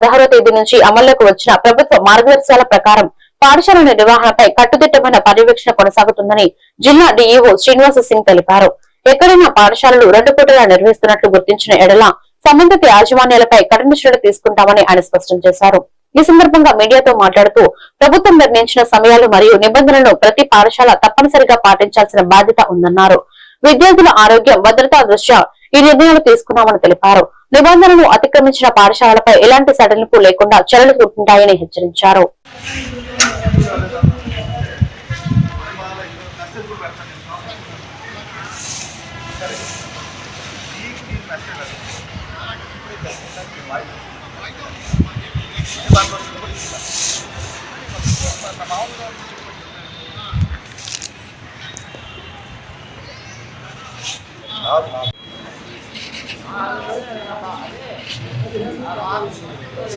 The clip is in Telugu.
16వ తేదీ నుంచి అమల్లోకి వచ్చిన ప్రభుత్వ మార్గదర్శకాల ప్రకారం పాఠశాల నిర్వహణపై కట్టుదిట్టమైన పర్యవేక్షణ కొనసాగుతుందని జిల్లా డీఈఓ శ్రీనివాస సింగ్ తెలిపారు. ఎక్కడైనా పాఠశాలలు 2 పూటలా నిర్వహిస్తున్నట్లు గుర్తించిన ఎడల సంబంధిత యాజమాన్యాలపై కఠిన చర్యలు తీసుకుంటామని ఆయన స్పష్టం చేశారు. ఈ సందర్భంగా మీడియాతో మాట్లాడుతూ ప్రభుత్వం నిర్ణయించిన సమయాలు మరియు నిబంధనలను ప్రతి పాఠశాల తప్పనిసరిగా పాటించాల్సిన బాధ్యత ఉందన్నారు. విద్యార్థుల ఆరోగ్యం, భద్రతా దృష్ట్యా ఈ నిర్ణయాలు తీసుకున్నామని తెలిపారు. నిబంధనలను అతిక్రమించిన పాఠశాలలపై ఎలాంటి సడలింపు లేకుండా చర్యలు తీసుకుంటాయని హెచ్చరించారు.